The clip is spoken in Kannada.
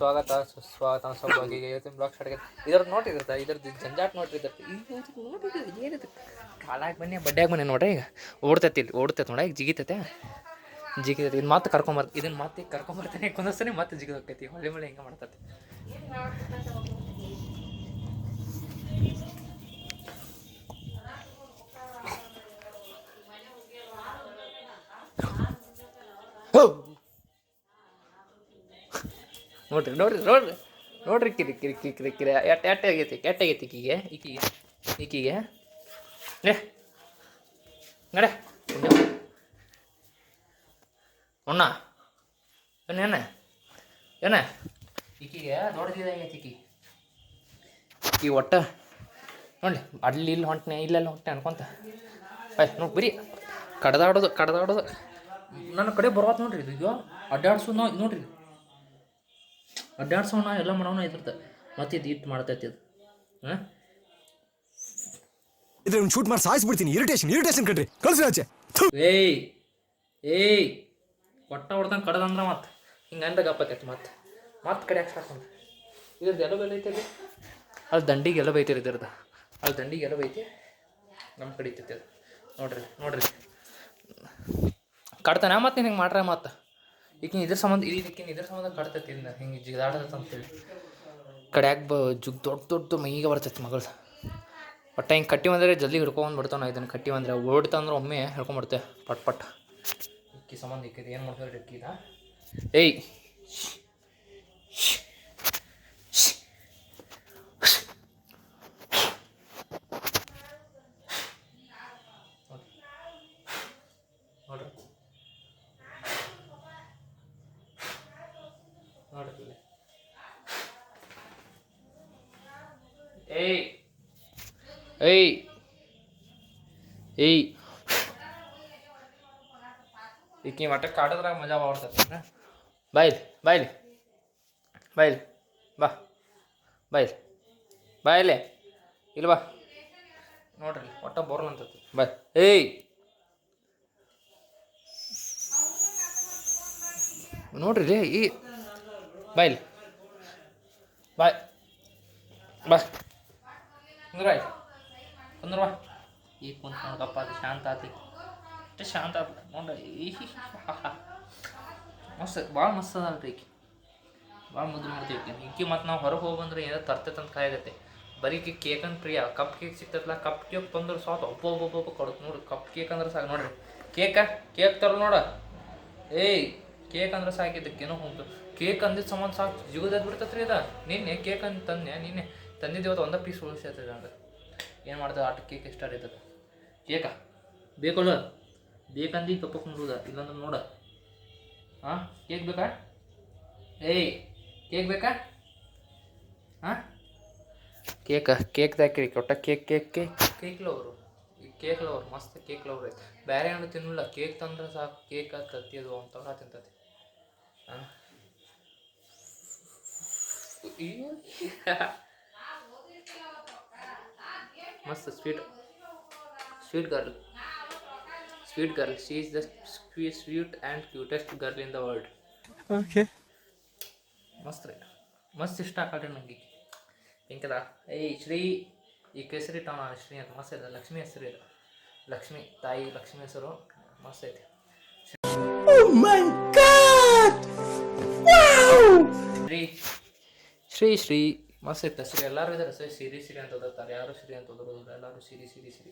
ಸ್ವಾಗತ ಸುಸ್ವಾಗತ ಸೌಭಾಗ್ಯ ಇವತ್ತಿನ ಬ್ಲಾಗ್ ಸ್ಟಾರ್ಟ್ ಆಗೈತೆ. ಇದ್ರದ್ದು ನೋಡಿರುತ್ತೆ, ಇದ್ರದ್ದು ಜಂಜಾಟ್ ನೋಡಿರ್ತೈತೆ. ಈಗ ನೋಡಿದ್ರೆ ಏನಿದೆ ಕಾಲಾಗಿ ಬನ್ನಿ ಬಡ್ಡ್ಯಾಗ ಬನ್ನಿ ನೋಡ್ರಿ. ಈಗ ಓಡ್ತೈತಿ, ಇಲ್ಲಿ ಓಡ್ತೈತೆ ನೋಡ, ಈಗ ಜಿಗಿತೈತೆ ಇದು ಮತ್ತೆ ಇದನ್ನ ಮತ್ತೆ ಕರ್ಕೊಂಬರ್ತಾನೆ ಕುಂದಿಸ್ತಾನೆ, ಮತ್ತೆ ಜಿಗಿದು ಹೋಗ್ತೈತಿ. ಹೊಳ್ಳಿ ಮಳೆ ಹಿಂಗೆ ಮಾಡ್ತೈತಿ. ನೋಡ್ರಿ ನೋಡ್ರಿ ನೋಡ್ರಿ ನೋಡ್ರಿ ಕಿರಿ ಕಿರಿ ಕಿರಿ ಕಿರಿ ಕಿರಿ ಎಟ್ಟಾಗೈತಿ ಈಕಿಗೆ ಈಕಿಗೆ ನಡೆ ಉಣ್ಣ ಏನ ಈಕಿಗೆ ದೊಡ್ಡದಿದಾಗೈತಿ. ಈಕಿ ಒಟ್ಟ ನೋಡಿ ಅಲ್ಲಿ ಇಲ್ಲಿ ಹೊಂಟನೆ ಇಲ್ಲೆಲ್ಲ ಹೊಂಟನೆ ಅನ್ಕೊಂತ ನೋಡಿ ಬರೀ ಕಡ್ದಾಡೋದು ನನ್ನ ಕಡೆ ಬರೋದು ನೋಡ್ರಿ. ಇದು ಈಗ ಅಡ್ಡಾಡ್ಸೋದು ನೋಡ್ರಿ, ಅಡ್ಡಾಡ್ಸೋಣ ಎಲ್ಲ ಮಾಡೋಣ ಇದ್ರದ್ದು. ಮತ್ತೆ ಇದು ಇಟ್ಟು ಮಾಡ್ತೈತಿ ಅದು. ಇದ್ರ ಶೂಟ್ ಮಾಡಿ ಸಾಯಿಸ್ಬಿಡ್ತೀನಿ. ಇರಿಟೇಷನ್ ಕಣ್ರಿ, ಕಳ್ಸಿ ಆಚೆ. ಏಯ್ ಒಟ್ಟ ಹೊಡ್ದಂಗೆ ಕಡ್ದಂದ್ರೆ ಮತ್ತೆ ಹಿಂಗೆ ಅಂದ ಗಪ್ಪತ್ತೈತಿ. ಮತ್ತೆ ಕಡೆ ಹಾಕಿ ಸಾಕು. ಇದ್ರದ್ದು ಎಲ್ಲ ಬೆಲೆ ಐತೆ ಅಲ್ಲಿ ದಂಡಿಗೆ ಎಲ್ಲ ಬೈತಿರಿ. ಇದ್ರದ್ದು ಅಲ್ಲಿ ದಂಡಿಗೆ ಎಲ್ಲ ಬೈತಿ, ನಮ್ಮ ಕಡೆ ಐತೈತಿ ಅದು. ನೋಡ್ರಿ ಕಡ್ತಾನೆ ಮತ್ತೆ ಹಿಂಗೆ ಮಾಡ್ರೆ ಮತ್ತೆ ಈಗಿನ ಇದ್ರ ಸಂಬಂಧ ಕಟ್ತೈತಿ. ಹಿಂಗೆ ಜಿಗಾಡತೈತೆ ಅಂತೇಳಿ ಕಡ್ಯಾಗ ದೊಡ್ಡ ಮೈಗೆ ಬರ್ತೈತಿ ಮಗಳು. ಒಟ್ಟು ಹಿಂಗೆ ಕಟ್ಟಿ ಬಂದರೆ ಜಲ್ದಿ ಹಿಡ್ಕೊಂಡು ಬಿಡ್ತಾನೆ. ಇದನ್ನು ಕಟ್ಟಿ ಬಂದರೆ ಓಡ್ತಂದ್ರೆ ಒಮ್ಮೆ ಹಿಡ್ಕೊಂಡ್ಬಿಡ್ತೆ ಪಟ್. ಇಕ್ಕಿ ಸಂಬಂಧ ಇಕ್ಕಿದ್ದು ಏನು ಮಾಡ್ತಾರೆ ಇಕ್ಕಿದ. ಏಯ್ ನೋಡ್ರಿ ಏಯ್ ಈಕಿ ಮಟ್ಟ ಕಾಡೋದ್ರಾಗ ಮಜಾ ಮಾಡ್ತೈತೆ. ಬಾಯ್ಲಿ ಬಾಯ್ಲೆ ಇಲ್ವಾ ನೋಡ್ರಿ ಒಟ್ಟ ಬೋರ್ಲ್ ಅಂತೈತಿ. ಬಾಯ್ ನೋಡ್ರಿ ಈ ಬಾಯ್ ಕುಂದ್ರವಾ ಈಗ ಕುಂತ ನೋಡಪ್ಪ. ಅದು ಶಾಂತ ಆತಿ, ಅಷ್ಟೇ ಶಾಂತ ಆತ ನೋಡ್ರಿ. ಭಾಳ ಮಸ್ತ್ ಅದಲ್ರಿ ಈಕಿ, ಭಾಳ ಮುದ್ದು ಮಾಡ್ತೀವಿ ಈಕಿ. ಮತ್ತು ನಾವು ಹೊರಗೆ ಹೋಗಿ ಬಂದ್ರೆ ಏನೋ ತರ್ತೈತೆ ಅಂತ ಕಾಯಾಗತ್ತೆ. ಬರೀ ಕೇಕನ್ ಪ್ರಿಯ. ಕಪ್ ಕೇಕ್ ಸಿಗ್ತೈತಲ್ಲ, ಕಪ್ ಕೇಕ್ ತಂದ್ರೆ ಸಾಕು ಒಬ್ಬೊಬ್ಬ ಕೊಡುತ್ತೆ ನೋಡ್ರಿ. ಕಪ್ ಕೇಕ್ ಅಂದ್ರೆ ಸಾಕು ನೋಡ್ರಿ. ಕೇಕ್ ತರ ನೋಡ. ಕೇಕ್ ಅಂದ್ರೆ ಸಾಕಿದ್ದಕ್ಕೇನೋ ಹೋಗ್ತು. ಕೇಕ್ ಅಂದಿದ್ದು ಸಂಬಂಧ ಸಾಕು ಜಿಗೋದದ್ದು ಬಿಡ್ತೈತ್ರಿ. ಅದ ನಿನ್ನೆ ಕೇಕ್ ಅಂತ ತಂದಿದ್ದು ಇವತ್ತು ಒಂದೇ ಪೀಸ್ ಉಳಿಸ್ತೈತೆ. ಅಂದ್ರೆ ಏನು ಮಾಡ್ದೆ ಆಟ ಕೇಕ್ ಇಷ್ಟ ಇರ್ತದೆ. ಬೇಕಲ್ಲ ಬೇಕಂದು ಕಪ್ಪಕ್ಕೆ ನೋಡುದ, ಇಲ್ಲಾಂದ್ರೆ ನೋಡ. ಕೇಕ್ ಬೇಕಾ? ಕೇಕ್ ಬೇಕಾ? ಕೇಕ್ ಹಾಕಿರಿ ಕೊಟ್ಟ. ಕೇಕ್ ಲವರು ಈ ಕೇಕ್ ಲವರ್ ಮಸ್ತ್ ಕೇಕ್ ಲವರ್ ಐತಿ. ಬೇರೆ ಏನು ತಿನ್ನಲ್ಲ, ಕೇಕ್ ತಂದ್ರೆ ಸಾಕು. ಕೇಕ್ ತತ್ತಿ ಅದು ಅಂತವ್ರ ತಿಂತತಿ. ಮಸ್ತ್ sweet girl. She is the sweet and cutest girl in the world. Okay ಮಸ್ತ್ ರೀ, ಮಸ್ತ್ ಇಷ್ಟ ಆಕಳ್ರಿ ನಂಗೆ. ಹಿಂಗದ ಶ್ರೀ ಈ ಕೇಸರಿ ಟೌನ್ ಶ್ರೀ ಅಂತ ಮಸ್ತ್ ಇದೆ. ಲಕ್ಷ್ಮಿ ಹೆಸರು ಇದು, ಲಕ್ಷ್ಮಿ ತಾಯಿ ಲಕ್ಷ್ಮಿ ಹೆಸರು ಮಸ್ತ್ ಐತಿ. ಶ್ರೀ ಮಸ್ತ್ ಐತೆ ಹೆಸರು. ಎಲ್ಲರೂ ಇದ್ದಾರೆ ಶ್ರೀ ಅಂತ ಓದುತ್ತಾರೆ. ಯಾರು ಶ್ರೀ ಅಂತ ಓದೋದಿಲ್ಲ, ಎಲ್ಲರೂ ಶ್ರೀ.